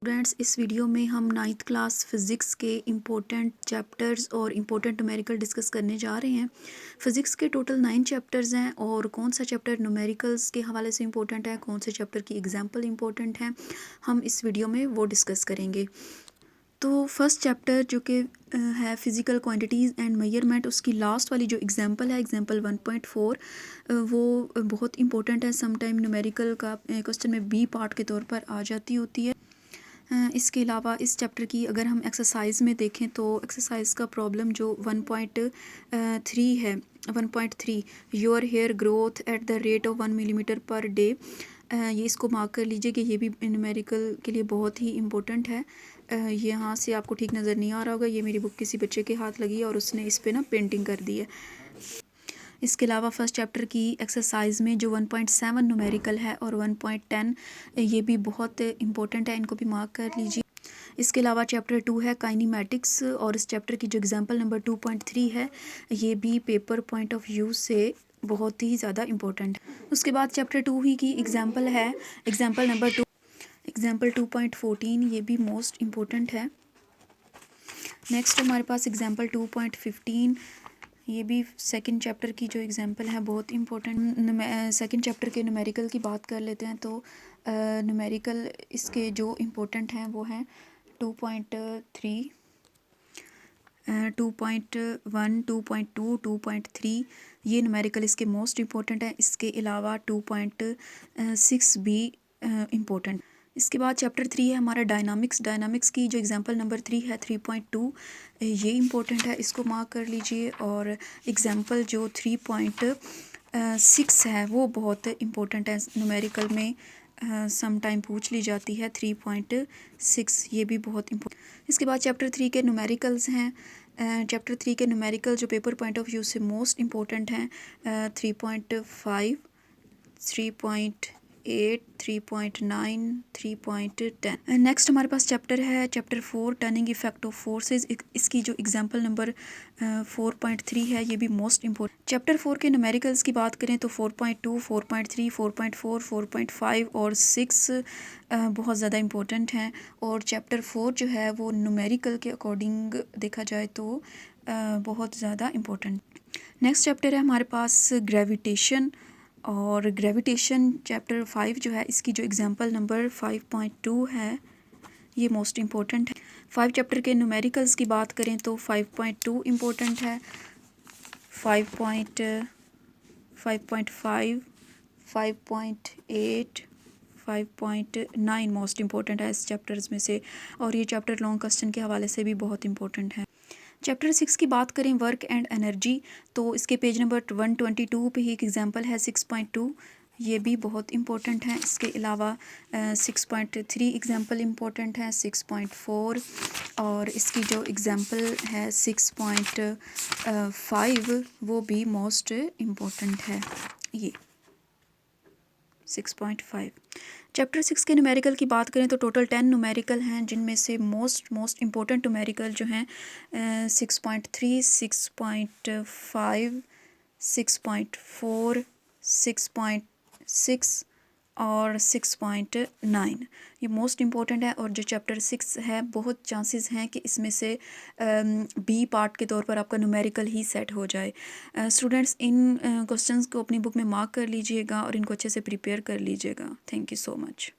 Students, इस video में हम नाइन्थ क्लास फिज़िक्स के इम्पोर्टेंट चैप्टर्स और इम्पोर्टेंट न्यूमेरिकल डिस्कस करने जा रहे हैं। फ़िज़िक्स के टोटल 9 चैप्टर्स हैं और कौन सा चैप्टर न्यूमेरिकल्स के हवाले से इम्पोर्टेंट है, कौन से चैप्टर की एग्जांपल इम्पोर्टेंट है, हम इस वीडियो में वो डिस्कस करेंगे। तो फर्स्ट चैप्टर जो कि है फ़िज़िकल क्वांटिटीज़ एंड मेजरमेंट, उसकी लास्ट वाली जो एग्जांपल है एग्जांपल 1.4, वो बहुत इंपॉर्टेंट है। सम टाइम न्यूमेरिकल का क्वेश्चन में बी पार्ट के तौर पर आ जाती होती है। इसके अलावा इस चैप्टर की अगर हम एक्सरसाइज में देखें तो एक्सरसाइज का प्रॉब्लम जो 1.3 है, 1.3 your hair growth at the rate of 1 millimetre per day, ये इसको मार्क कर लीजिए कि ये भी न्यूमेरिकल के लिए बहुत ही इम्पोर्टेंट है। यहाँ से आपको ठीक नज़र नहीं आ रहा होगा, ये मेरी बुक किसी बच्चे के हाथ लगी है और उसने इस पर ना पेंटिंग कर दी है। इसके अलावा फर्स्ट चैप्टर की एक्सरसाइज में जो 1.7 न्यूमेरिकल है और 1.10 ये भी बहुत इंपॉर्टेंट है, इनको भी मार्क कर लीजिए। इसके अलावा चैप्टर 2 है काइनेमैटिक्स और इस चैप्टर की जो एग्जांपल नंबर 2.3 है ये भी पेपर पॉइंट ऑफ व्यू से बहुत ही ज़्यादा इम्पोर्टेंट है। उसके बाद चैप्टर 2 ही की एग्जांपल है एग्जांपल नंबर 2, एग्जांपल 2.14, ये भी मोस्ट इम्पोर्टेंट है। नेक्स्ट हमारे पास एग्जांपल 2.15, ये भी सेकंड चैप्टर की जो एग्जांपल है बहुत इंपॉर्टेंट। सेकंड चैप्टर के न्यूमेरिकल की बात कर लेते हैं तो न्यूमेरिकल इसके जो इम्पोर्टेंट हैं वो हैं 2.3, 2.1, 2.2, 2.3, ये न्यूमेरिकल इसके मोस्ट इम्पोर्टेंट है। इसके अलावा 2.6 भी इम्पोर्टेंट। इसके बाद चैप्टर 3 है हमारा डायनामिक्स। डायनामिक्स की जो एग्जांपल नंबर 3 है 3.2, ये इम्पोर्टेंट है, इसको मार्क कर लीजिए। और एग्जांपल जो 3.6 है वो बहुत इम्पोर्टेंट है, न्यूमेरिकल में सम टाइम पूछ ली जाती है 3.6, ये भी बहुत इम्पोर्टेंट। इसके बाद चैप्टर 3 के न्यूमेरिकल्स हैं। चैप्टर 3 के न्यूमेरिकल जो पेपर पॉइंट ऑफ व्यू से मोस्ट इम्पोर्टेंट हैं 3.5, 3.8, 3.9, 3.10। नेक्स्ट हमारे पास चैप्टर है chapter 4 turning effect of forces. इसकी जो एग्जांपल नंबर 4.3 है ये भी मोस्ट इम्पोर्टेंट। चैप्टर 4 के न्यूमेरिकल्स की बात करें तो 4.2, 4.3, 4.4, 4.5 और 6 बहुत ज़्यादा इम्पोर्टेंट हैं। और चैप्टर 4 जो है वो न्यूमेरिकल के अकॉर्डिंग देखा जाए तो बहुत ज़्यादा इम्पोर्टेंट। नेक्स्ट चैप्टर है हमारे पास ग्रेविटेशन, और ग्रेविटेशन चैप्टर 5 जो है इसकी जो एग्जांपल नंबर 5.2 है ये मोस्ट इम्पोर्टेंट है। 5 चैप्टर के न्यूमेरिकल्स की बात करें तो 5.2 इम्पोर्टेंट है, 5.5, 5.8, 5.9 मोस्ट इम्पोर्टेंट है इस चैप्टर्स में से, और ये चैप्टर लॉन्ग क्वेश्चन के हवाले से भी बहुत इम्पोर्टेंट है। चैप्टर 6 की बात करें वर्क एंड एनर्जी, तो इसके पेज नंबर 122 पे ही एक एग्जांपल है 6.2, ये भी बहुत इम्पोर्टेंट है। इसके अलावा 6.3 एग्जांपल इम्पोर्टेंट है, 6.4, और इसकी जो एग्जांपल है 6.5 वो भी मोस्ट इम्पोर्टेंट है, ये 6.5। चैप्टर 6 के न्यूमेरिकल की बात करें तो टोटल 10 न्यूमेरिकल हैं, जिनमें से मोस्ट इम्पोर्टेंट न्यूमेरिकल जो हैं 6.3, 6.5, 6.4, 6.6 और 6.9, ये मोस्ट इम्पोर्टेंट है। और जो चैप्टर 6 है बहुत चांसेस हैं कि इसमें से बी पार्ट के तौर पर आपका न्यूमेरिकल ही सेट हो जाए। स्टूडेंट्स, इन क्वेश्चंस को अपनी बुक में मार्क कर लीजिएगा और इनको अच्छे से प्रिपेयर कर लीजिएगा। Thank you so much.